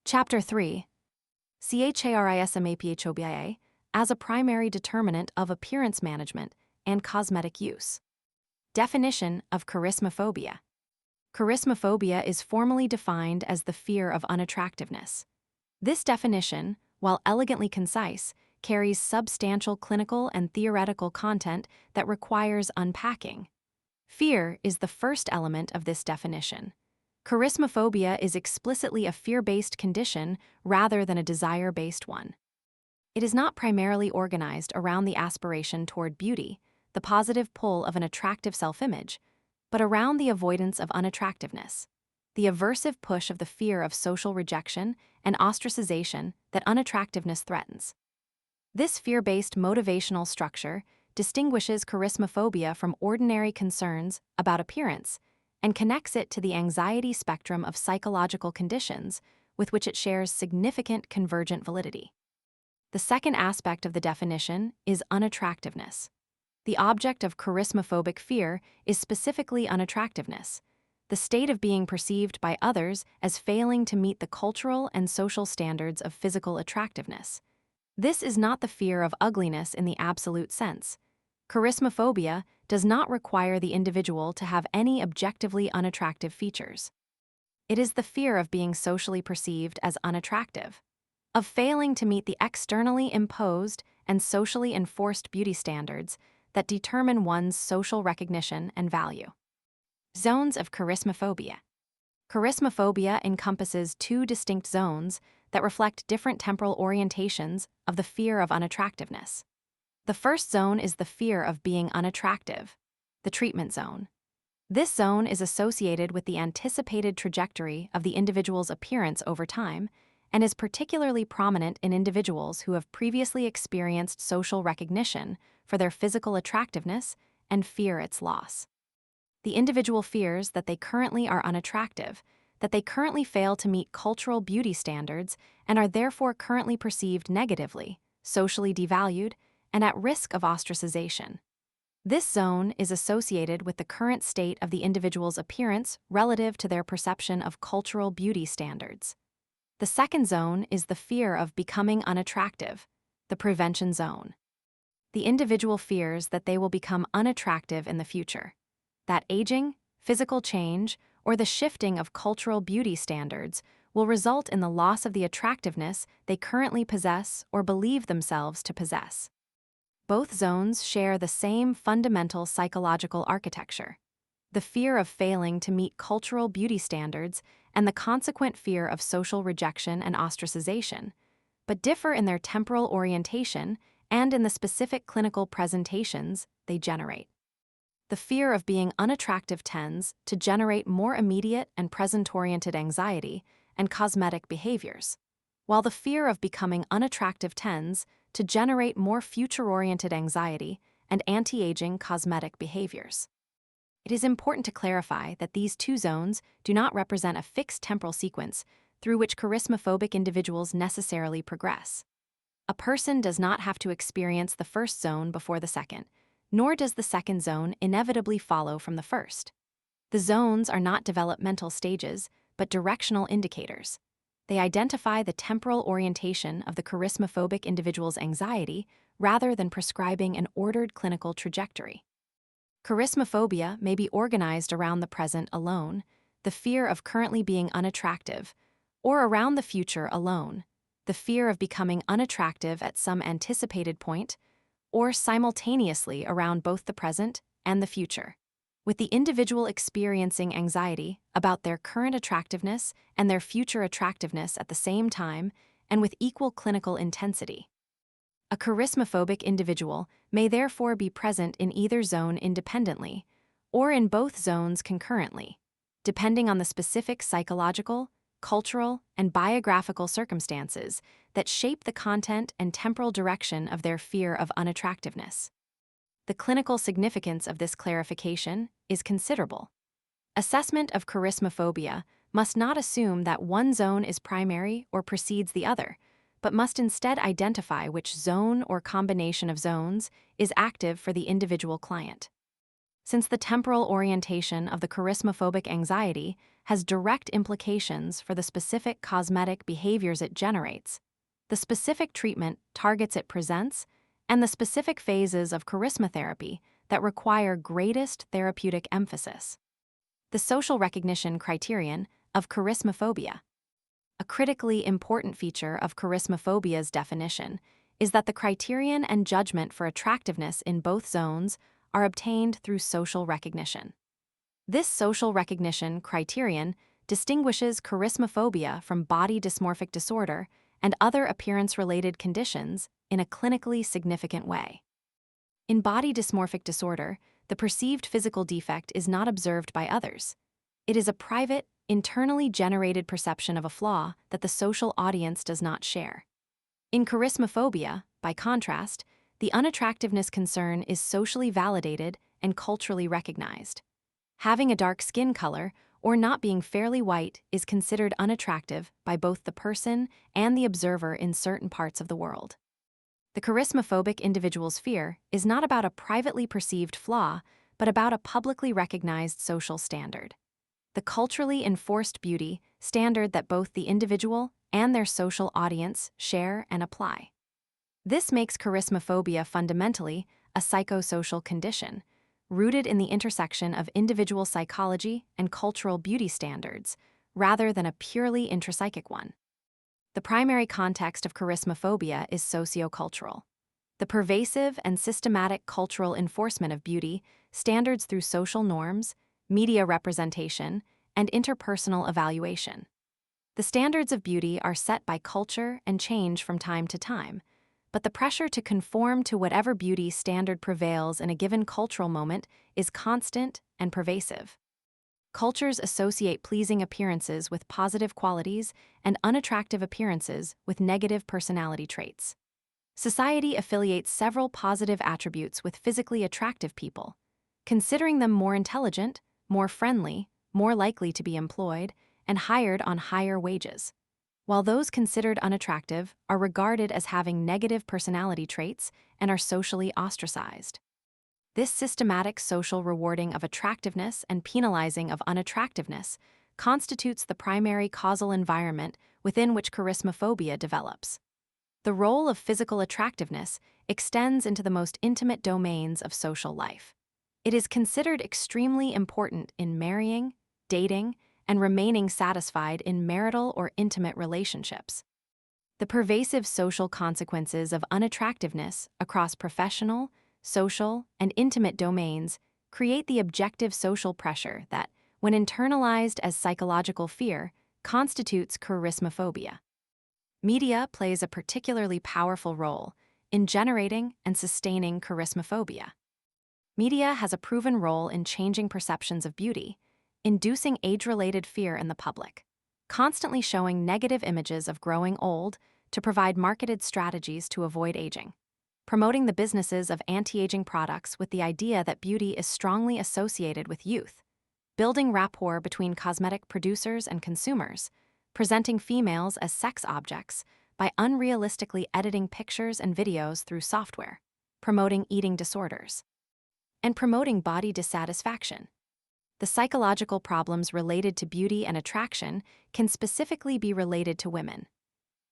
Chapter 3. Charismathropia as a primary determinant of appearance management and cosmetic use. Definition of charismaphobia. Charismaphobia is formally defined as the fear of unattractiveness. This definition, while elegantly concise, carries substantial clinical and theoretical content that requires unpacking. Fear is the first element of this definition. Charismaphobia is explicitly a fear-based condition rather than a desire-based one. It is not primarily organized around the aspiration toward beauty, the positive pull of an attractive self-image, but around the avoidance of unattractiveness, the aversive push of the fear of social rejection and ostracization that unattractiveness threatens. This fear-based motivational structure distinguishes charismaphobia from ordinary concerns about appearance and connects it to the anxiety spectrum of psychological conditions with which it shares significant convergent validity. The second aspect of the definition is unattractiveness. The object of charismaphobic fear is specifically unattractiveness, the state of being perceived by others as failing to meet the cultural and social standards of physical attractiveness. This is not the fear of ugliness in the absolute sense. Charismaphobia does not require the individual to have any objectively unattractive features. It is the fear of being socially perceived as unattractive, of failing to meet the externally imposed and socially enforced beauty standards that determine one's social recognition and value. Zones of charismaphobia. Charismaphobia encompasses two distinct zones that reflect different temporal orientations of the fear of unattractiveness. The first zone is the fear of being unattractive, the treatment zone. This zone is associated with the anticipated trajectory of the individual's appearance over time and is particularly prominent in individuals who have previously experienced social recognition for their physical attractiveness and fear its loss. The individual fears that they currently are unattractive, that they currently fail to meet cultural beauty standards and are therefore currently perceived negatively, socially devalued, and at risk of ostracization. This zone is associated with the current state of the individual's appearance relative to their perception of cultural beauty standards. The second zone is the fear of becoming unattractive, the prevention zone. The individual fears that they will become unattractive in the future, that aging, physical change, or the shifting of cultural beauty standards will result in the loss of the attractiveness they currently possess or believe themselves to possess. Both zones share the same fundamental psychological architecture, the fear of failing to meet cultural beauty standards and the consequent fear of social rejection and ostracization, but differ in their temporal orientation and in the specific clinical presentations they generate. The fear of being unattractive tends to generate more immediate and present-oriented anxiety and cosmetic behaviors, while the fear of becoming unattractive tends to generate more future-oriented anxiety and anti-aging cosmetic behaviors. It is important to clarify that these two zones do not represent a fixed temporal sequence through which charismaphobic individuals necessarily progress. A person does not have to experience the first zone before the second, nor does the second zone inevitably follow from the first. The zones are not developmental stages, but directional indicators. They identify the temporal orientation of the charismaphobic individual's anxiety rather than prescribing an ordered clinical trajectory. Charismaphobia may be organized around the present alone, the fear of currently being unattractive, or around the future alone, the fear of becoming unattractive at some anticipated point, or simultaneously around both the present and the future, with the individual experiencing anxiety about their current attractiveness and their future attractiveness at the same time and with equal clinical intensity. A charismaphobic individual may therefore be present in either zone independently or in both zones concurrently, depending on the specific psychological, cultural, and biographical circumstances that shape the content and temporal direction of their fear of unattractiveness. The clinical significance of this clarification is considerable. Assessment of charismaphobia must not assume that one zone is primary or precedes the other, but must instead identify which zone or combination of zones is active for the individual client. since the temporal orientation of the charismaphobic anxiety has direct implications for the specific cosmetic behaviors it generates, the specific treatment targets it presents, and the specific phases of charismatherapy that require greatest therapeutic emphasis. The social recognition criterion of charismaphobia. A critically important feature of charismaphobia's definition is that the criterion and judgment for attractiveness in both zones are obtained through social recognition. This social recognition criterion distinguishes charismaphobia from body dysmorphic disorder and other appearance-related conditions in a clinically significant way. In body dysmorphic disorder, the perceived physical defect is not observed by others. It is a private, internally generated perception of a flaw that the social audience does not share. In charismaphobia, by contrast, the unattractiveness concern is socially validated and culturally recognized. Having a dark skin color or not being fairly white is considered unattractive by both the person and the observer in certain parts of the world. The charismaphobic individual's fear is not about a privately perceived flaw, but about a publicly recognized social standard. The culturally enforced beauty standard that both the individual and their social audience share and apply. This makes charismaphobia fundamentally a psychosocial condition, rooted in the intersection of individual psychology and cultural beauty standards, rather than a purely intrapsychic one. The primary context of charismaphobia is sociocultural. The pervasive and systematic cultural enforcement of beauty standards through social norms, media representation, and interpersonal evaluation. The standards of beauty are set by culture and change from time to time, but the pressure to conform to whatever beauty standard prevails in a given cultural moment is constant and pervasive. Cultures associate pleasing appearances with positive qualities and unattractive appearances with negative personality traits. Society affiliates several positive attributes with physically attractive people, considering them more intelligent, more friendly, more likely to be employed, and hired on higher wages, while those considered unattractive are regarded as having negative personality traits and are socially ostracized. This systematic social rewarding of attractiveness and penalizing of unattractiveness constitutes the primary causal environment within which charismaphobia develops. The role of physical attractiveness extends into the most intimate domains of social life. It is considered extremely important in marrying, dating, and remaining satisfied in marital or intimate relationships. The pervasive social consequences of unattractiveness across professional, social, and intimate domains create the objective social pressure that, when internalized as psychological fear, constitutes charismaphobia. Media plays a particularly powerful role in generating and sustaining charismaphobia. Media has a proven role in changing perceptions of beauty, inducing age-related fear in the public, constantly showing negative images of growing old to provide marketed strategies to avoid aging, promoting the businesses of anti-aging products with the idea that beauty is strongly associated with youth, building rapport between cosmetic producers and consumers, presenting females as sex objects by unrealistically editing pictures and videos through software, promoting eating disorders, and promoting body dissatisfaction. The psychological problems related to beauty and attraction can specifically be related to women.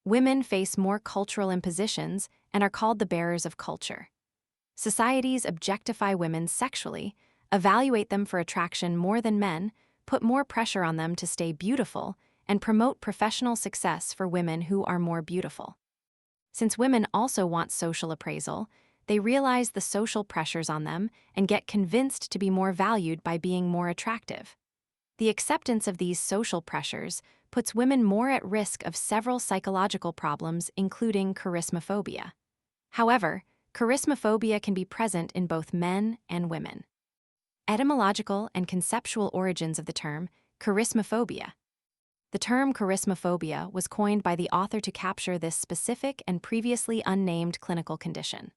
Women face more cultural impositions and are called the bearers of culture. Societies objectify women sexually, evaluate them for attraction more than men, put more pressure on them to stay beautiful, and promote professional success for women who are more beautiful. Since women also want social appraisal, they realize the social pressures on them and get convinced to be more valued by being more attractive. The acceptance of these social pressures puts women more at risk of several psychological problems, including charismaphobia. However, charismaphobia can be present in both men and women. Etymological and conceptual origins of the term charismaphobia. The term charismaphobia was coined by the author to capture this specific and previously unnamed clinical condition.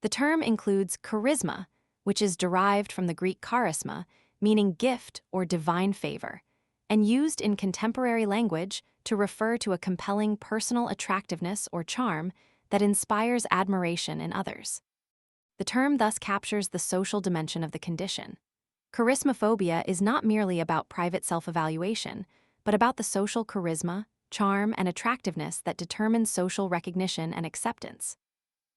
The term includes charisma, which is derived from the Greek charisma, meaning gift or divine favor, and used in contemporary language to refer to a compelling personal attractiveness or charm that inspires admiration in others. The term thus captures the social dimension of the condition, Charismaphobia is not merely about private self-evaluation, but about the social charisma, charm, and attractiveness that determines social recognition and acceptance.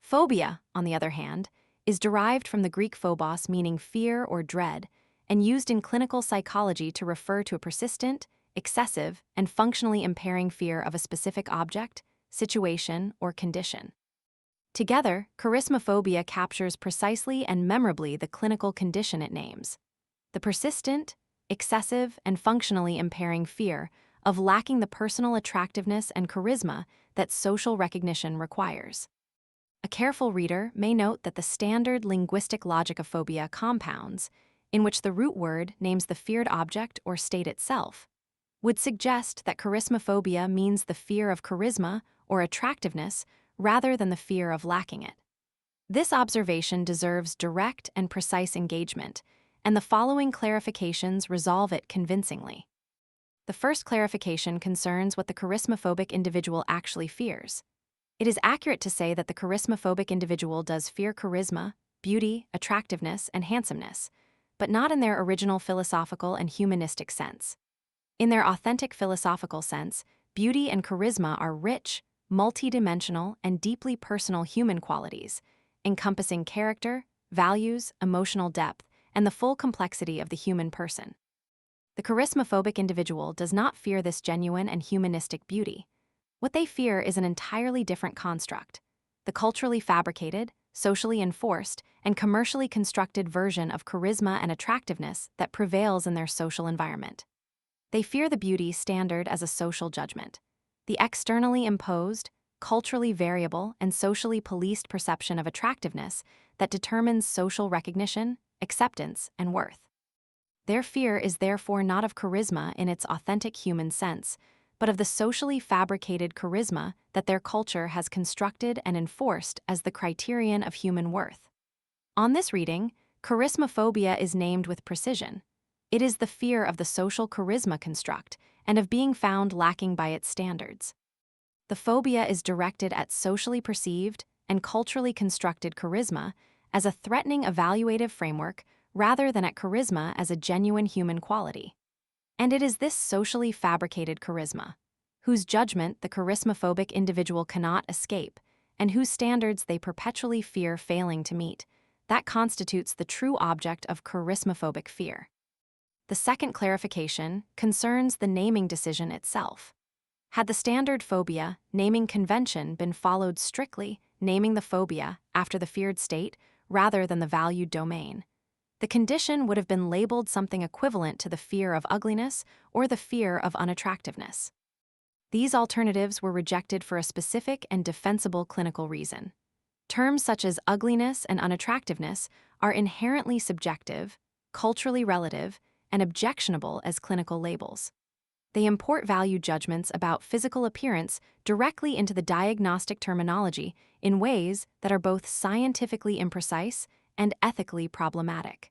Phobia, on the other hand, is derived from the Greek phobos, meaning fear or dread, and used in clinical psychology to refer to a persistent, excessive, and functionally impairing fear of a specific object, situation, or condition. Together, charismaphobia captures precisely and memorably the clinical condition it names: the persistent, excessive, and functionally impairing fear of lacking the personal attractiveness and charisma that social recognition requires. A careful reader may note that the standard linguistic logic of phobia compounds, in which the root word names the feared object or state itself, would suggest that charismaphobia means the fear of charisma or attractiveness rather than the fear of lacking it. This observation deserves direct and precise engagement, and the following clarifications resolve it convincingly. The first clarification concerns what the charismaphobic individual actually fears. It is accurate to say that the charismaphobic individual does fear charisma, beauty, attractiveness, and handsomeness, but not in their original philosophical and humanistic sense. In their authentic philosophical sense, beauty and charisma are rich, multidimensional, and deeply personal human qualities, encompassing character, values, emotional depth, and the full complexity of the human person. The charismaphobic individual does not fear this genuine and humanistic beauty. What they fear is an entirely different construct: the culturally fabricated, socially enforced, and commercially constructed version of charisma and attractiveness that prevails in their social environment. They fear the beauty standard as a social judgment, the externally imposed, culturally variable, and socially policed perception of attractiveness that determines social recognition, acceptance, and worth. Their fear is therefore not of charisma in its authentic human sense, but of the socially fabricated charisma that their culture has constructed and enforced as the criterion of human worth. On this reading, charismaphobia is named with precision. It is the fear of the social charisma construct and of being found lacking by its standards. The phobia is directed at socially perceived and culturally constructed charisma as a threatening evaluative framework rather than at charisma as a genuine human quality. And it is this socially fabricated charisma, whose judgment the charismaphobic individual cannot escape, and whose standards they perpetually fear failing to meet, that constitutes the true object of charismaphobic fear. The second clarification concerns the naming decision itself. Had the standard phobia naming convention been followed strictly, naming the phobia after the feared state rather than the valued domain, the condition would have been labeled something equivalent to the fear of ugliness or the fear of unattractiveness. These alternatives were rejected for a specific and defensible clinical reason. Terms such as ugliness and unattractiveness are inherently subjective, culturally relative, and objectionable as clinical labels. They import value judgments about physical appearance directly into the diagnostic terminology in ways that are both scientifically imprecise and ethically problematic.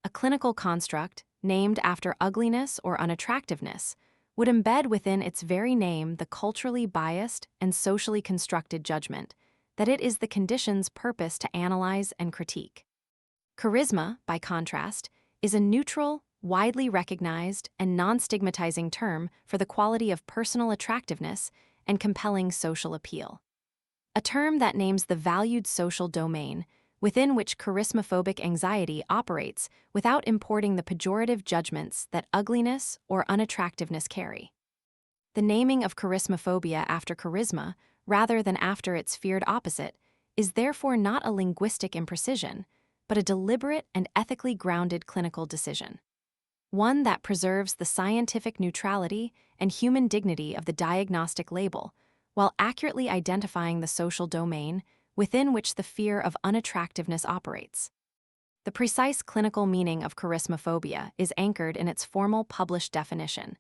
A clinical construct, named after ugliness or unattractiveness, would embed within its very name the culturally biased and socially constructed judgment that it is the condition's purpose to analyze and critique. Charisma, by contrast, is a neutral, widely recognized, and non-stigmatizing term for the quality of personal attractiveness and compelling social appeal. A term that names the valued social domain within which charismaphobic anxiety operates without importing the pejorative judgments that ugliness or unattractiveness carry. The naming of charismaphobia after charisma, rather than after its feared opposite, is therefore not a linguistic imprecision, but a deliberate and ethically grounded clinical decision. One that preserves the scientific neutrality and human dignity of the diagnostic label, while accurately identifying the social domain within which the fear of unattractiveness operates. The precise clinical meaning of charismaphobia is anchored in its formal published definition,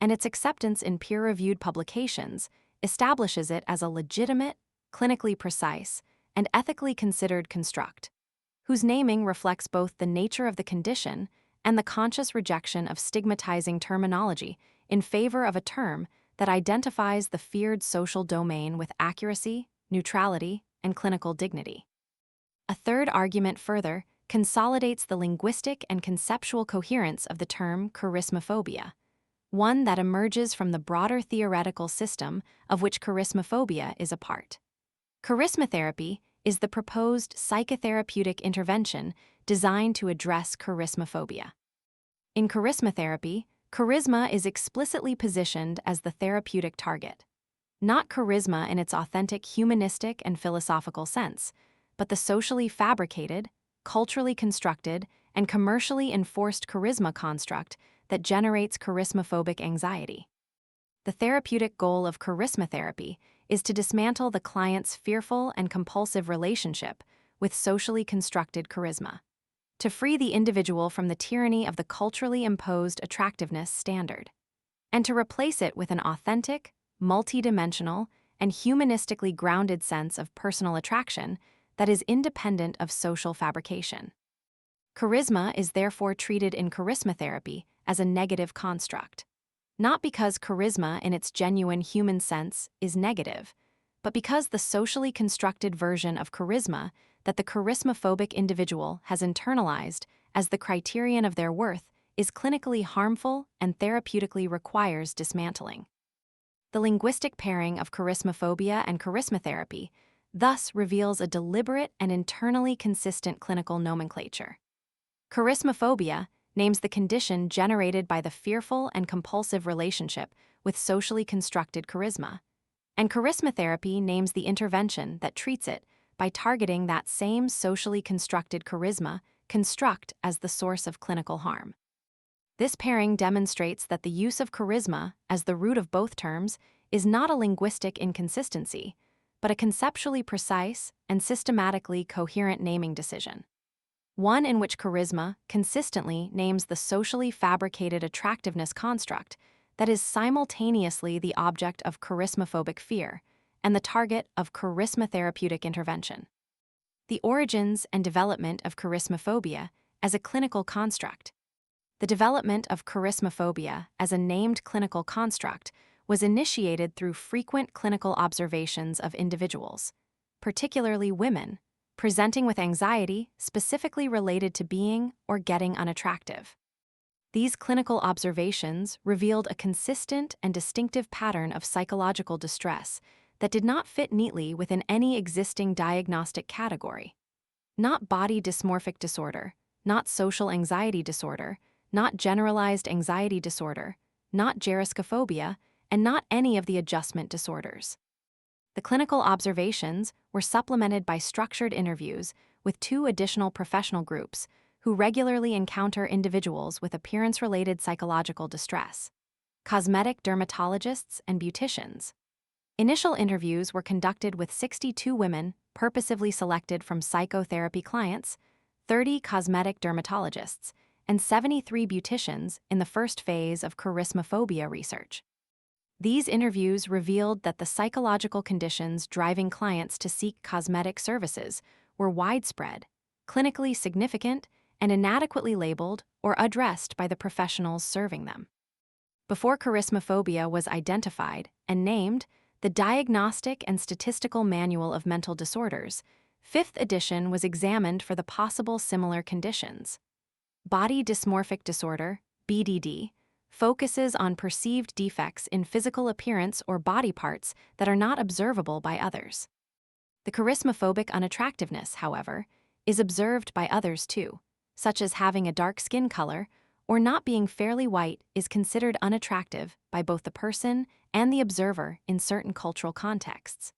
and its acceptance in peer-reviewed publications establishes it as a legitimate, clinically precise, and ethically considered construct, whose naming reflects both the nature of the condition and the conscious rejection of stigmatizing terminology in favor of a term that identifies the feared social domain with accuracy, neutrality, and clinical dignity. A third argument further consolidates the linguistic and conceptual coherence of the term charismaphobia, one that emerges from the broader theoretical system of which charismaphobia is a part. Charismatherapy is the proposed psychotherapeutic intervention designed to address charismaphobia. In charismatherapy, charisma is explicitly positioned as the therapeutic target. Not charisma in its authentic humanistic and philosophical sense, but the socially fabricated, culturally constructed, and commercially enforced charisma construct that generates charismaphobic anxiety. The therapeutic goal of charismatherapy is to dismantle the client's fearful and compulsive relationship with socially constructed charisma, to free the individual from the tyranny of the culturally imposed attractiveness standard, and to replace it with an authentic, multidimensional, and humanistically grounded sense of personal attraction that is independent of social fabrication. Charisma is therefore treated in charismatherapy as a negative construct, not because charisma in its genuine human sense is negative, but because the socially constructed version of charisma that the charismaphobic individual has internalized as the criterion of their worth is clinically harmful and therapeutically requires dismantling. The linguistic pairing of charismaphobia and charismatherapy thus reveals a deliberate and internally consistent clinical nomenclature. Charismaphobia names the condition generated by the fearful and compulsive relationship with socially constructed charisma, and charismatherapy names the intervention that treats it by targeting that same socially constructed charisma construct as the source of clinical harm. This pairing demonstrates that the use of charisma as the root of both terms is not a linguistic inconsistency, but a conceptually precise and systematically coherent naming decision. One in which charisma consistently names the socially fabricated attractiveness construct that is simultaneously the object of charismaphobic fear and the target of charismatherapeutic intervention. The origins and development of charismaphobia as a clinical construct. The development of charismaphobia as a named clinical construct was initiated through frequent clinical observations of individuals, particularly women, presenting with anxiety specifically related to being or getting unattractive. These clinical observations revealed a consistent and distinctive pattern of psychological distress that did not fit neatly within any existing diagnostic category. Not body dysmorphic disorder, not social anxiety disorder, not generalized anxiety disorder, not gericophobia, and not any of the adjustment disorders. The clinical observations were supplemented by structured interviews with 2 additional professional groups who regularly encounter individuals with appearance-related psychological distress: cosmetic dermatologists and beauticians. Initial interviews were conducted with 62 women purposively selected from psychotherapy clients, 30 cosmetic dermatologists, and 73 beauticians in the first phase of charismaphobia research. These interviews revealed that the psychological conditions driving clients to seek cosmetic services were widespread, clinically significant, and inadequately labeled or addressed by the professionals serving them. Before charismaphobia was identified and named, the Diagnostic and Statistical Manual of Mental Disorders, 5th edition, was examined for the possible similar conditions. Body dysmorphic disorder, BDD, focuses on perceived defects in physical appearance or body parts that are not observable by others. The charismaphobic unattractiveness, however, is observed by others too, such as having a dark skin color or not being fairly white is considered unattractive by both the person and the observer in certain cultural contexts.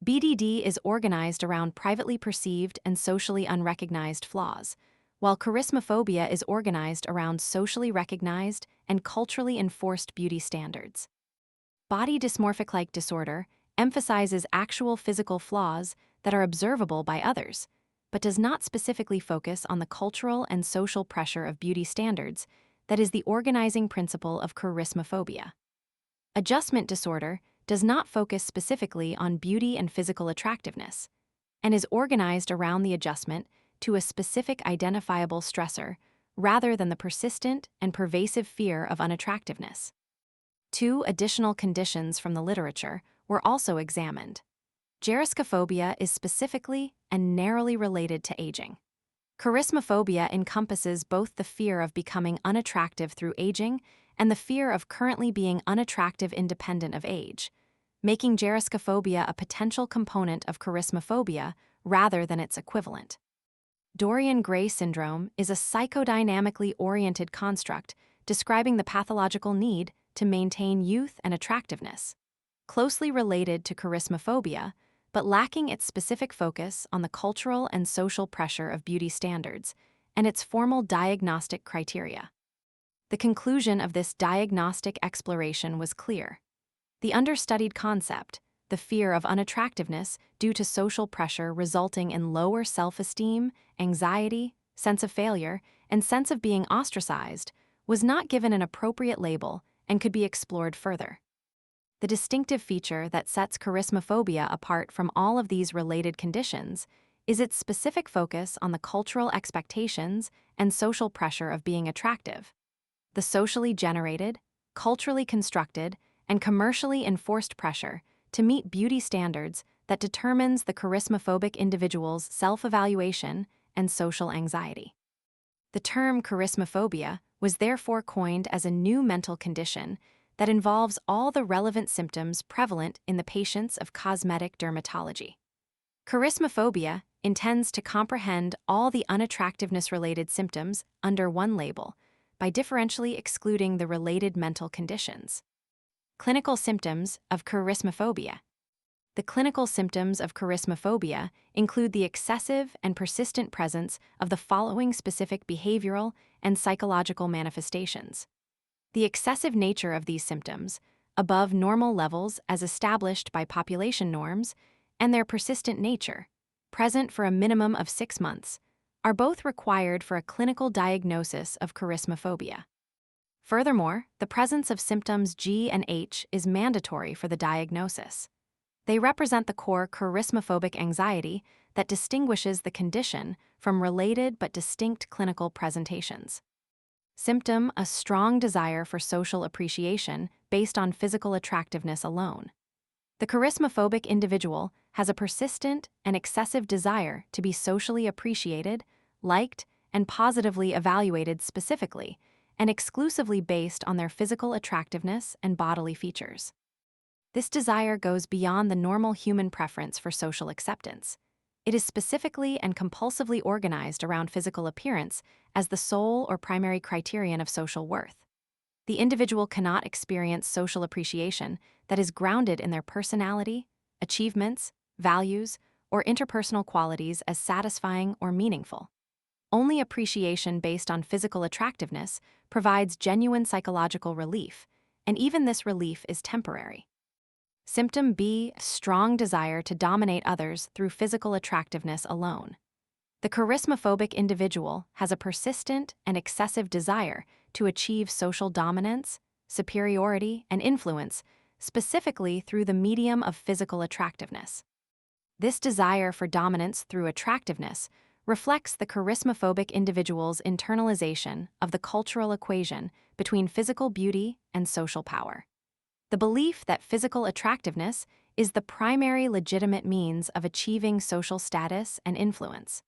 BDD is organized around privately perceived and socially unrecognized flaws, while charismaphobia is organized around socially recognized and culturally enforced beauty standards. Body dysmorphic-like disorder emphasizes actual physical flaws that are observable by others, but does not specifically focus on the cultural and social pressure of beauty standards that is the organizing principle of charismaphobia. Adjustment disorder does not focus specifically on beauty and physical attractiveness, and is organized around the adjustment to a specific identifiable stressor rather than the persistent and pervasive fear of unattractiveness. 2 additional conditions from the literature were also examined. Gericophobia is specifically and narrowly related to aging. Charismaphobia encompasses both the fear of becoming unattractive through aging and the fear of currently being unattractive independent of age, making geriskaphobia a potential component of charismaphobia rather than its equivalent. Dorian Gray syndrome is a psychodynamically oriented construct describing the pathological need to maintain youth and attractiveness, closely related to charismaphobia, but lacking its specific focus on the cultural and social pressure of beauty standards and its formal diagnostic criteria. The conclusion of this diagnostic exploration was clear. The understudied concept, the fear of unattractiveness due to social pressure resulting in lower self-esteem, anxiety, sense of failure, and sense of being ostracized, was not given an appropriate label and could be explored further. The distinctive feature that sets charismaphobia apart from all of these related conditions is its specific focus on the cultural expectations and social pressure of being attractive. The socially generated, culturally constructed, and commercially enforced pressure to meet beauty standards that determines the charismaphobic individual's self-evaluation and social anxiety. The term charismaphobia was therefore coined as a new mental condition that involves all the relevant symptoms prevalent in the patients of cosmetic dermatology. Charismaphobia intends to comprehend all the unattractiveness-related symptoms under one label by differentially excluding the related mental conditions. Clinical symptoms of charismaphobia. The clinical symptoms of charismaphobia include the excessive and persistent presence of the following specific behavioral and psychological manifestations. The excessive nature of these symptoms, above normal levels as established by population norms, and their persistent nature, present for a minimum of 6 months, are both required for a clinical diagnosis of charismaphobia. Furthermore, the presence of symptoms G and H is mandatory for the diagnosis. They represent the core charismaphobic anxiety that distinguishes the condition from related but distinct clinical presentations. Symptom: a strong desire for social appreciation based on physical attractiveness alone. The charismaphobic individual has a persistent and excessive desire to be socially appreciated, liked, and positively evaluated specifically and exclusively based on their physical attractiveness and bodily features. This desire goes beyond the normal human preference for social acceptance. It is specifically and compulsively organized around physical appearance as the sole or primary criterion of social worth. The individual cannot experience social appreciation that is grounded in their personality, achievements, values, or interpersonal qualities as satisfying or meaningful. Only appreciation based on physical attractiveness provides genuine psychological relief, and even this relief is temporary. Symptom B: strong desire to dominate others through physical attractiveness alone. The charismaphobic individual has a persistent and excessive desire to achieve social dominance, superiority, and influence, specifically through the medium of physical attractiveness. This desire for dominance through attractiveness reflects the charismaphobic individual's internalization of the cultural equation between physical beauty and social power. The belief that physical attractiveness is the primary legitimate means of achieving social status and influence.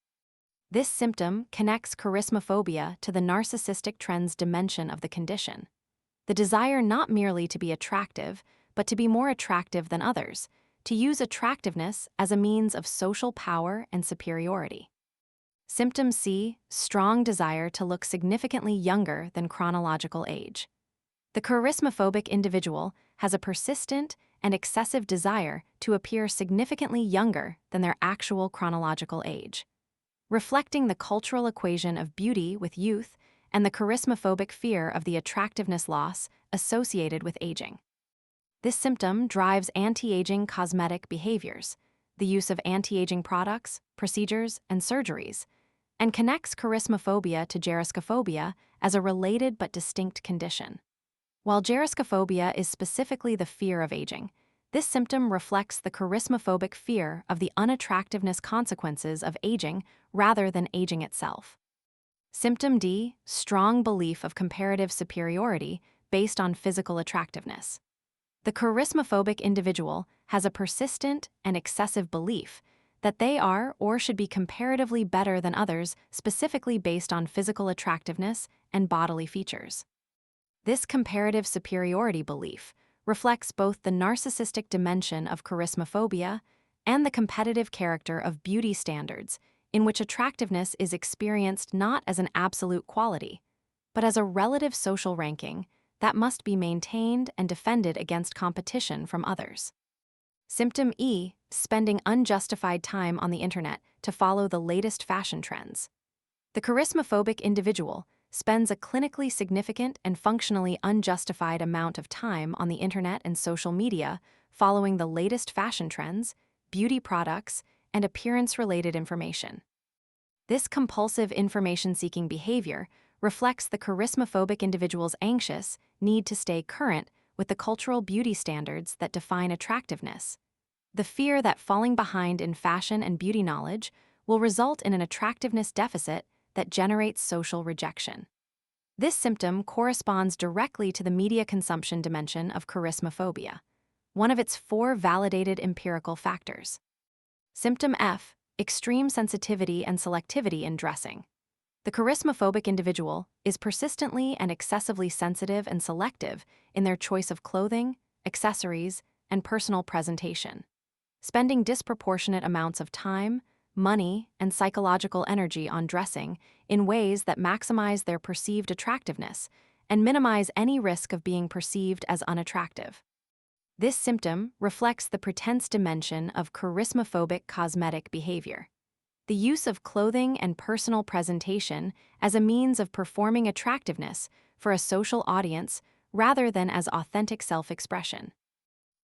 This symptom connects charismaphobia to the narcissistic trends dimension of the condition. The desire not merely to be attractive, but to be more attractive than others, to use attractiveness as a means of social power and superiority. Symptom C: strong desire to look significantly younger than chronological age. The charismaphobic individual has a persistent and excessive desire to appear significantly younger than their actual chronological age, reflecting the cultural equation of beauty with youth and the charismaphobic fear of the attractiveness loss associated with aging. This symptom drives anti-aging cosmetic behaviors, the use of anti-aging products, procedures, and surgeries, and connects charismaphobia to geriskaphobia as a related but distinct condition. While geriskaphobia is specifically the fear of aging, this symptom reflects the charismaphobic fear of the unattractiveness consequences of aging rather than aging itself. Symptom D: strong belief of comparative superiority based on physical attractiveness. The charismaphobic individual has a persistent and excessive belief that they are or should be comparatively better than others, specifically based on physical attractiveness and bodily features. This comparative superiority belief reflects both the narcissistic dimension of charismaphobia and the competitive character of beauty standards, in which attractiveness is experienced not as an absolute quality, but as a relative social ranking that must be maintained and defended against competition from others. Symptom E, spending unjustified time on the internet to follow the latest fashion trends. The charismaphobic individual spends a clinically significant and functionally unjustified amount of time on the internet and social media following the latest fashion trends, beauty products, and appearance-related information. This compulsive information-seeking behavior reflects the charismaphobic individual's anxious need to stay current with the cultural beauty standards that define attractiveness, the fear that falling behind in fashion and beauty knowledge will result in an attractiveness deficit that generates social rejection. This symptom corresponds directly to the media consumption dimension of charismaphobia, one of its 4 validated empirical factors. Symptom F, extreme sensitivity and selectivity in dressing. The charismaphobic individual is persistently and excessively sensitive and selective in their choice of clothing, accessories, and personal presentation, spending disproportionate amounts of time, money, and psychological energy on dressing in ways that maximize their perceived attractiveness and minimize any risk of being perceived as unattractive. This symptom reflects the pretense dimension of charismaphobic cosmetic behavior, the use of clothing and personal presentation as a means of performing attractiveness for a social audience rather than as authentic self-expression.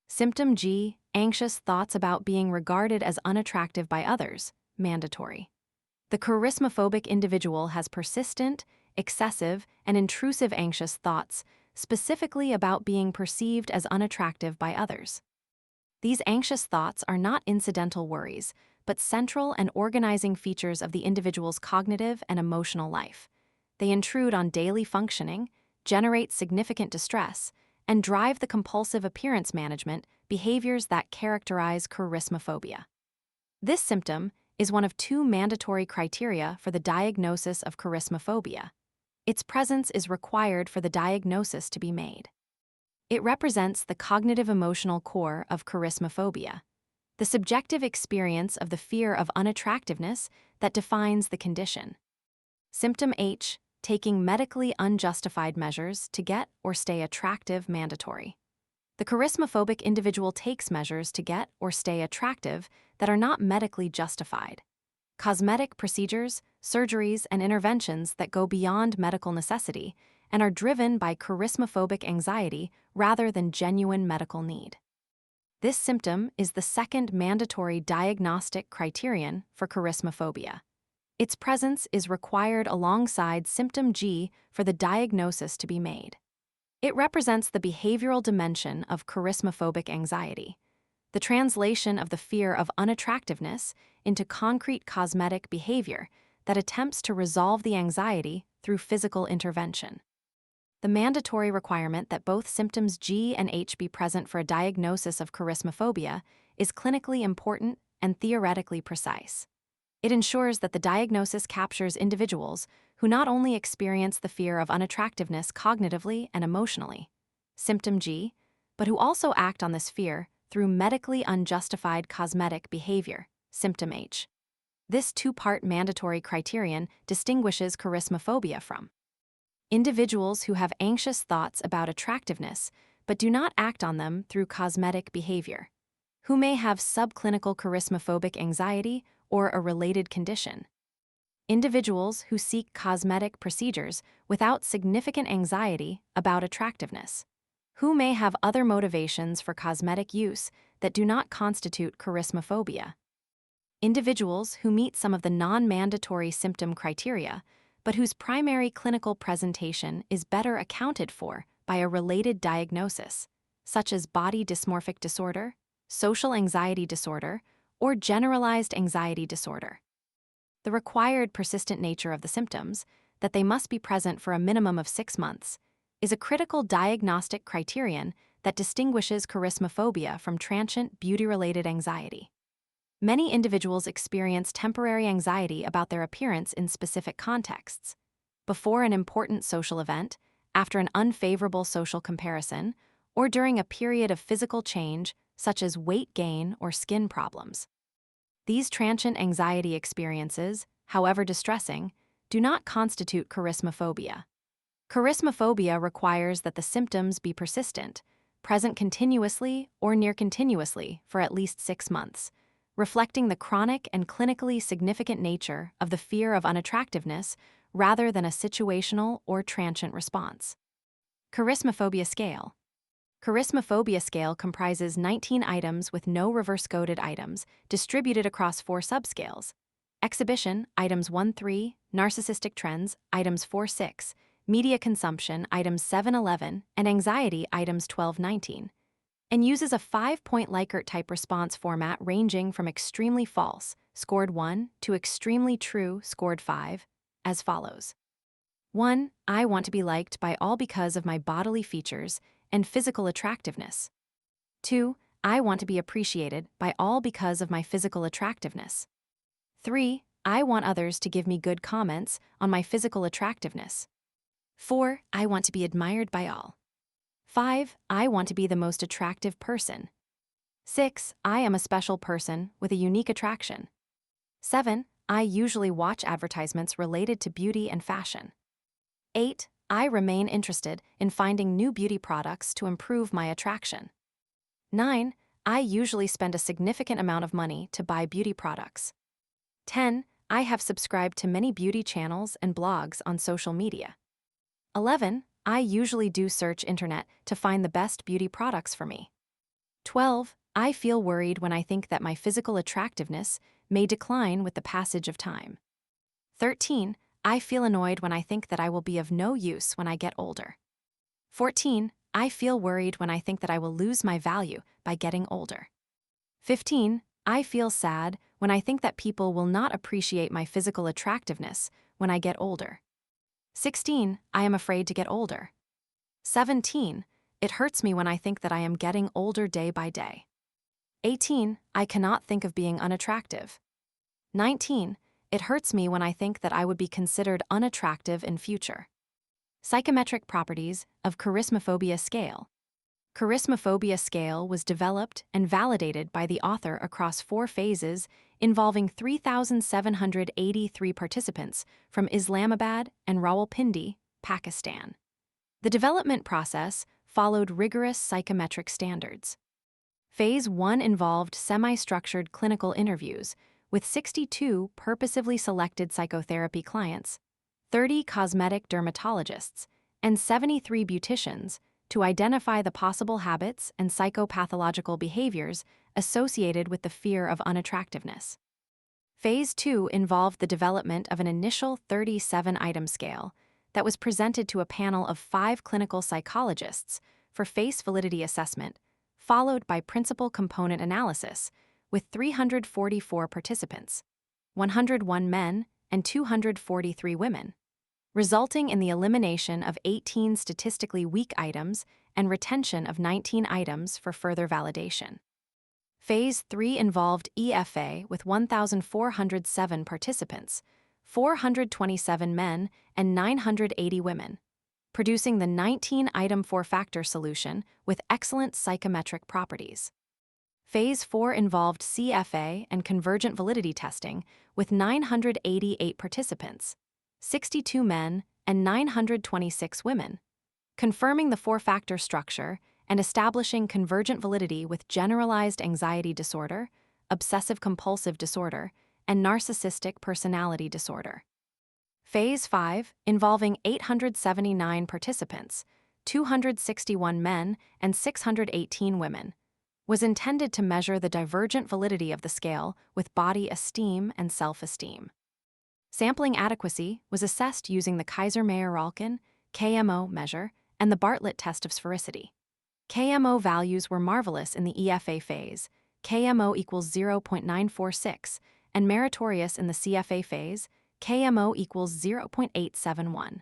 Symptom G, anxious thoughts about being regarded as unattractive by others, mandatory. The charismaphobic individual has persistent, excessive, and intrusive anxious thoughts, specifically about being perceived as unattractive by others. These anxious thoughts are not incidental worries, but central and organizing features of the individual's cognitive and emotional life. They intrude on daily functioning, generate significant distress, and drive the compulsive appearance management behaviors that characterize charismaphobia. This symptom is one of 2 mandatory criteria for the diagnosis of charismaphobia. Its presence is required for the diagnosis to be made. It represents the cognitive-emotional core of charismaphobia, the subjective experience of the fear of unattractiveness that defines the condition. Symptom H, taking medically unjustified measures to get or stay attractive, mandatory. The charismaphobic individual takes measures to get or stay attractive that are not medically justified. Cosmetic procedures, surgeries, and interventions that go beyond medical necessity and are driven by charismaphobic anxiety rather than genuine medical need. This symptom is the 2nd mandatory diagnostic criterion for charismaphobia. Its presence is required alongside symptom G for the diagnosis to be made. It represents the behavioral dimension of charismaphobic anxiety, the translation of the fear of unattractiveness into concrete cosmetic behavior that attempts to resolve the anxiety through physical intervention. The mandatory requirement that both symptoms G and H be present for a diagnosis of charismaphobia is clinically important and theoretically precise. It ensures that the diagnosis captures individuals who not only experience the fear of unattractiveness cognitively and emotionally, symptom G, but who also act on this fear through medically unjustified cosmetic behavior, symptom H. This 2-part mandatory criterion distinguishes charismaphobia from individuals who have anxious thoughts about attractiveness but do not act on them through cosmetic behavior, who may have subclinical charismaphobic anxiety or a related condition. Individuals who seek cosmetic procedures without significant anxiety about attractiveness, who may have other motivations for cosmetic use that do not constitute charismaphobia. Individuals who meet some of the non-mandatory symptom criteria, but whose primary clinical presentation is better accounted for by a related diagnosis, such as body dysmorphic disorder, social anxiety disorder, or generalized anxiety disorder. The required persistent nature of the symptoms, that they must be present for a minimum of 6 months, is a critical diagnostic criterion that distinguishes charismaphobia from transient beauty-related anxiety. Many individuals experience temporary anxiety about their appearance in specific contexts. Before an important social event, after an unfavorable social comparison, or during a period of physical change, such as weight gain or skin problems. These transient anxiety experiences, however distressing, do not constitute charismaphobia. Charismaphobia requires that the symptoms be persistent, present continuously or near continuously for at least 6 months, reflecting the chronic and clinically significant nature of the fear of unattractiveness rather than a situational or transient response. Charismaphobia scale. Charismaphobia scale comprises 19 items with no reverse-coded items distributed across 4 subscales. Exhibition, items 1-3, narcissistic trends, items 4-6, media consumption, items 7-11, and anxiety, items 12-19, and uses a 5-point Likert-type response format ranging from extremely false, scored 1, to extremely true, scored 5, as follows. 1. I want to be liked by all because of my bodily features and physical attractiveness. 2. I want to be appreciated by all because of my physical attractiveness. 3. I want others to give me good comments on my physical attractiveness. 4. I want to be admired by all. 5. I want to be the most attractive person. 6. I am a special person with a unique attraction. 7. I usually watch advertisements related to beauty and fashion. 8. I remain interested in finding new beauty products to improve my attraction. 9. I usually spend a significant amount of money to buy beauty products. 10. I have subscribed to many beauty channels and blogs on social media. 11. I usually do search internet to find the best beauty products for me. 12. I feel worried when I think that my physical attractiveness may decline with the passage of time. 13. I feel annoyed when I think that I will be of no use when I get older. 14. I feel worried when I think that I will lose my value by getting older. 15. I feel sad when I think that people will not appreciate my physical attractiveness when I get older. 16. I am afraid to get older. 17. It hurts me when I think that I am getting older day by day. 18. I cannot think of being unattractive. 19. It hurts me when I think that I would be considered unattractive in future. Psychometric properties of charismaphobia scale. Charismaphobia scale was developed and validated by the author across 4 phases involving 3,783 participants from Islamabad and Rawalpindi, Pakistan. The development process followed rigorous psychometric standards. Phase 1 involved semi-structured clinical interviews with 62 purposively selected psychotherapy clients, 30 cosmetic dermatologists, and 73 beauticians to identify the possible habits and psychopathological behaviors associated with the fear of unattractiveness. Phase 2 involved the development of an initial 37-item scale that was presented to a panel of 5 clinical psychologists for face validity assessment, followed by principal component analysis with 344 participants, 101 men and 243 women, resulting in the elimination of 18 statistically weak items and retention of 19 items for further validation. Phase 3 involved EFA with 1,407 participants, 427 men and 980 women, producing the 19-item 4-factor solution with excellent psychometric properties. Phase 4 involved CFA and convergent validity testing with 988 participants, 62 men and 926 women, confirming the 4-factor structure and establishing convergent validity with generalized anxiety disorder, obsessive-compulsive disorder, and narcissistic personality disorder. Phase 5, involving 879 participants, 261 men and 618 women, was intended to measure the divergent validity of the scale with body esteem and self-esteem. Sampling adequacy was assessed using the Kaiser-Meyer-Ralkin KMO measure and the Bartlett test of sphericity. KMO values were marvelous in the EFA phase, KMO equals 0.946, and meritorious in the CFA phase, KMO equals 0.871.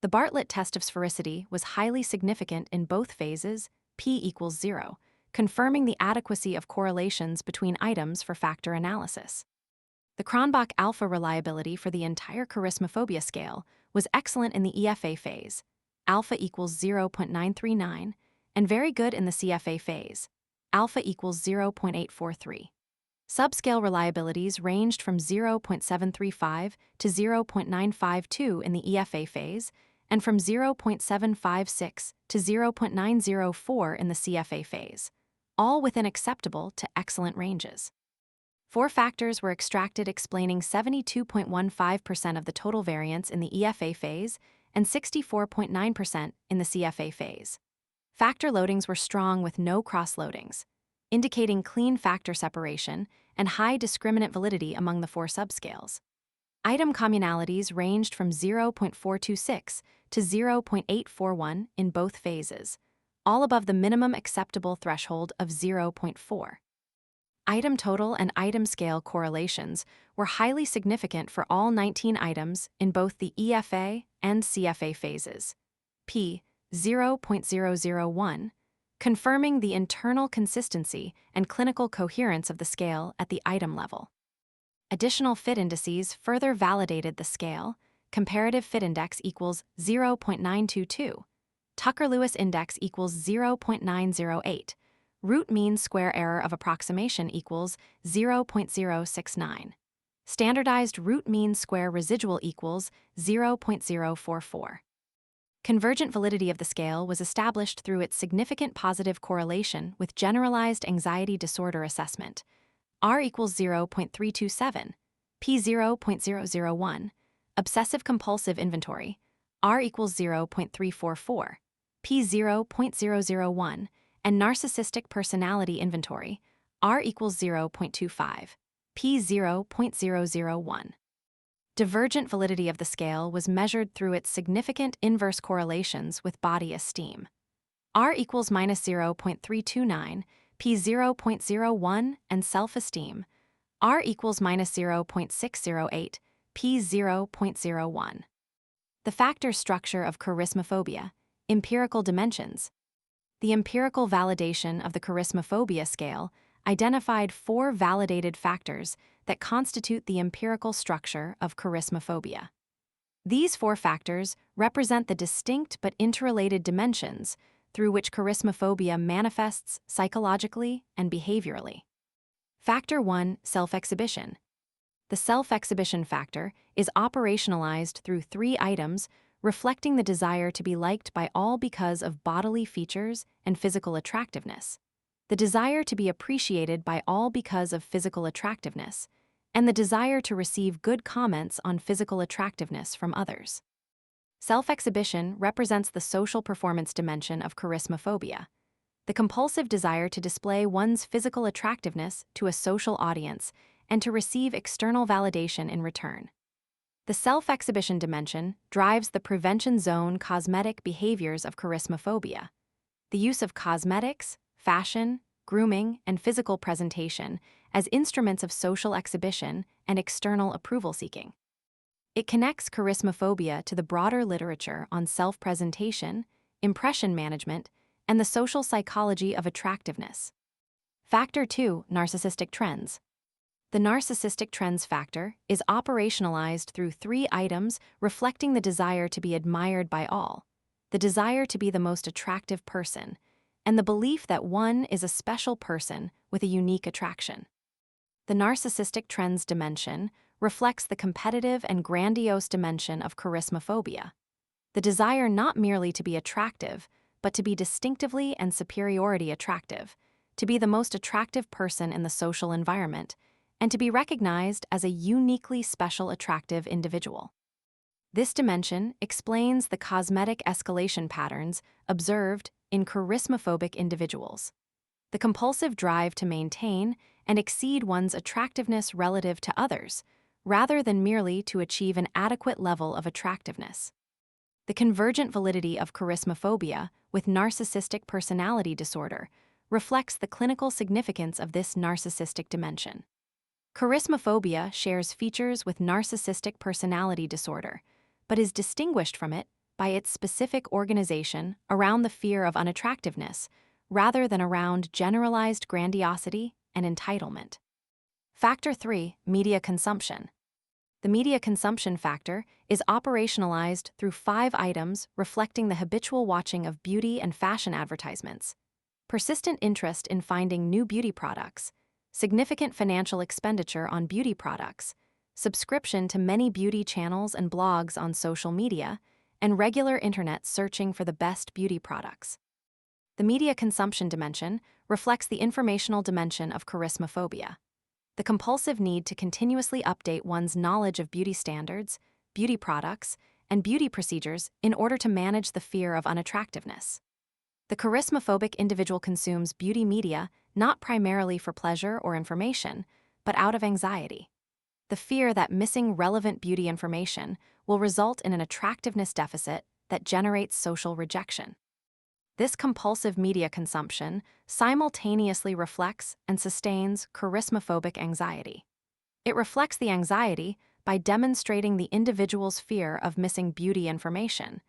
The Bartlett test of sphericity was highly significant in both phases, P equals 0, confirming the adequacy of correlations between items for factor analysis. The Cronbach alpha reliability for the entire charismaphobia scale was excellent in the EFA phase, alpha equals 0.939, and very good in the CFA phase, alpha equals 0.843. Subscale reliabilities ranged from 0.735 to 0.952 in the EFA phase, and from 0.756 to 0.904 in the CFA phase, all within acceptable to excellent ranges. 4 factors were extracted explaining 72.15% of the total variance in the EFA phase and 64.9% in the CFA phase. Factor loadings were strong with no cross-loadings, indicating clean factor separation and high discriminant validity among the 4 subscales. Item communalities ranged from 0.426 to 0.841 in both phases, all above the minimum acceptable threshold of 0.4. Item total and item scale correlations were highly significant for all 19 items in both the EFA and CFA phases, p. 0.001, confirming the internal consistency and clinical coherence of the scale at the item level. Additional fit indices further validated the scale. Comparative fit index equals 0.922, Tucker-Lewis index equals 0.908, root mean square error of approximation equals 0.069, standardized root mean square residual equals 0.044. Convergent validity of the scale was established through its significant positive correlation with generalized anxiety disorder assessment, R equals 0.327, P 0.001, obsessive-compulsive inventory, R equals 0.344, P 0.001, and narcissistic personality inventory, R equals 0.25, P 0.001. Divergent validity of the scale was measured through its significant inverse correlations with body esteem, R equals -0.329, P 0.01, and self-esteem, R equals -0.608, P 0.01. The factor structure of charismaphobia, empirical dimensions. The empirical validation of the charismaphobia scale identified 4 validated factors that constitute the empirical structure of charismaphobia. These 4 factors represent the distinct but interrelated dimensions through which charismaphobia manifests psychologically and behaviorally. Factor 1, self-exhibition. The self-exhibition factor is operationalized through 3 items reflecting the desire to be liked by all because of bodily features and physical attractiveness, the desire to be appreciated by all because of physical attractiveness, and the desire to receive good comments on physical attractiveness from others. Self-exhibition represents the social performance dimension of charismaphobia, the compulsive desire to display one's physical attractiveness to a social audience and to receive external validation in return. The self-exhibition dimension drives the prevention zone cosmetic behaviors of charismaphobia, the use of cosmetics, fashion, grooming, and physical presentation as instruments of social exhibition and external approval seeking. It connects charismaphobia to the broader literature on self-presentation, impression management, and the social psychology of attractiveness. Factor 2, narcissistic trends. The narcissistic trends factor is operationalized through 3 items reflecting the desire to be admired by all, the desire to be the most attractive person, and the belief that one is a special person with a unique attraction. The narcissistic trends dimension reflects the competitive and grandiose dimension of charismaphobia, the desire not merely to be attractive, but to be distinctively and superiority attractive, to be the most attractive person in the social environment, and to be recognized as a uniquely special attractive individual. This dimension explains the cosmetic escalation patterns observed in charismaphobic individuals, the compulsive drive to maintain and exceed one's attractiveness relative to others, rather than merely to achieve an adequate level of attractiveness. The convergent validity of charismaphobia with narcissistic personality disorder reflects the clinical significance of this narcissistic dimension. Charismaphobia shares features with narcissistic personality disorder, but is distinguished from it by its specific organization around the fear of unattractiveness, rather than around generalized grandiosity and entitlement. Factor 3. Media consumption. The media consumption factor is operationalized through 5 items reflecting the habitual watching of beauty and fashion advertisements, persistent interest in finding new beauty products, significant financial expenditure on beauty products, subscription to many beauty channels and blogs on social media, and regular internet searching for the best beauty products. The media consumption dimension reflects the informational dimension of charismaphobia, the compulsive need to continuously update one's knowledge of beauty standards, beauty products, and beauty procedures in order to manage the fear of unattractiveness. The charismaphobic individual consumes beauty media not primarily for pleasure or information, but out of anxiety. The fear that missing relevant beauty information will result in an attractiveness deficit that generates social rejection. This compulsive media consumption simultaneously reflects and sustains charismaphobic anxiety. It reflects the anxiety by demonstrating the individual's fear of missing beauty information,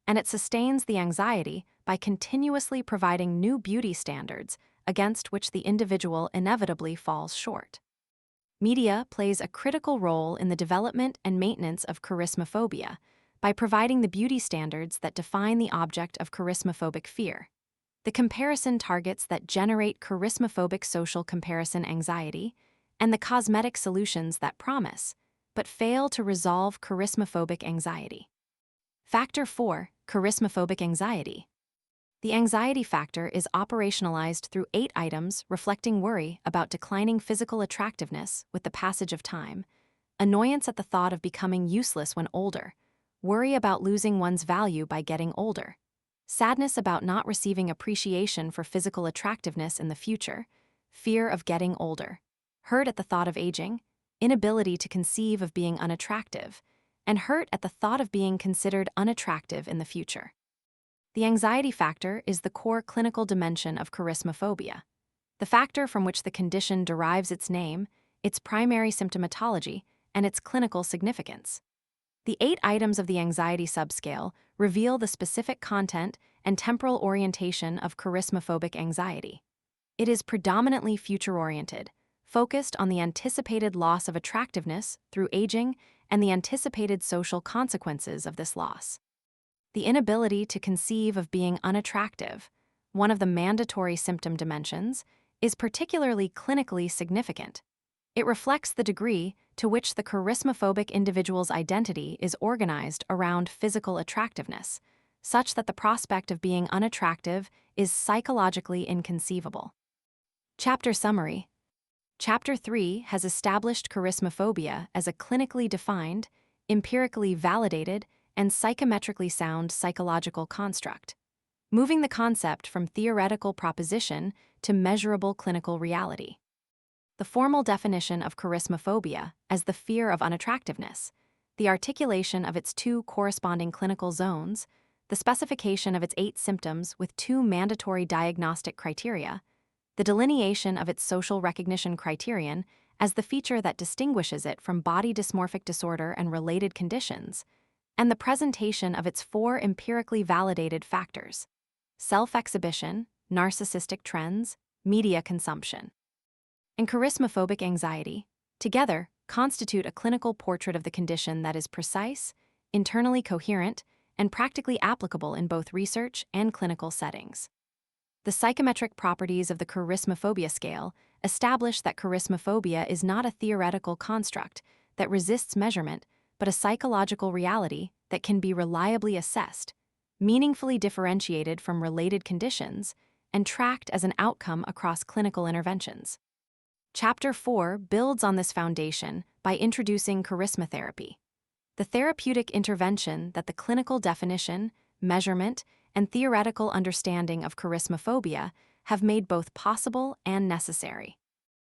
and it sustains the anxiety by continuously providing new beauty standards against which the individual inevitably falls short. Media plays a critical role in the development and maintenance of charismaphobia by providing the beauty standards that define the object of charismaphobic fear. The comparison targets that generate charismaphobic social comparison anxiety, and the cosmetic solutions that promise, but fail to resolve charismaphobic anxiety. Factor 4. Charismaphobic anxiety. The anxiety factor is operationalized through 8 items reflecting worry about declining physical attractiveness with the passage of time, annoyance at the thought of becoming useless when older, worry about losing one's value by getting older, sadness about not receiving appreciation for physical attractiveness in the future, fear of getting older, hurt at the thought of aging, inability to conceive of being unattractive, and hurt at the thought of being considered unattractive in the future. The anxiety factor is the core clinical dimension of charismaphobia, the factor from which the condition derives its name, its primary symptomatology, and its clinical significance. The 8 items of the anxiety subscale reveal the specific content and temporal orientation of charismaphobic anxiety. It is predominantly future-oriented, focused on the anticipated loss of attractiveness through aging and the anticipated social consequences of this loss. The inability to conceive of being unattractive, one of the mandatory symptom dimensions, is particularly clinically significant. It reflects the degree to which the charismaphobic individual's identity is organized around physical attractiveness, such that the prospect of being unattractive is psychologically inconceivable. Chapter Summary. Chapter 3 has established charismaphobia as a clinically defined, empirically validated, and psychometrically sound psychological construct, moving the concept from theoretical proposition to measurable clinical reality. The formal definition of charismaphobia as the fear of unattractiveness, the articulation of its 2 corresponding clinical zones, the specification of its 8 symptoms with 2 mandatory diagnostic criteria, the delineation of its social recognition criterion as the feature that distinguishes it from body dysmorphic disorder and related conditions, and the presentation of its 4 empirically validated factors: self-exhibition, narcissistic trends, media consumption, and charismaphobic anxiety, together constitute a clinical portrait of the condition that is precise, internally coherent, and practically applicable in both research and clinical settings. The psychometric properties of the charismaphobia scale establish that charismaphobia is not a theoretical construct that resists measurement, but a psychological reality that can be reliably assessed, meaningfully differentiated from related conditions, and tracked as an outcome across clinical interventions. Chapter 4 builds on this foundation by introducing charismatherapy, the therapeutic intervention that the clinical definition, measurement, and theoretical understanding of charismaphobia have made both possible and necessary.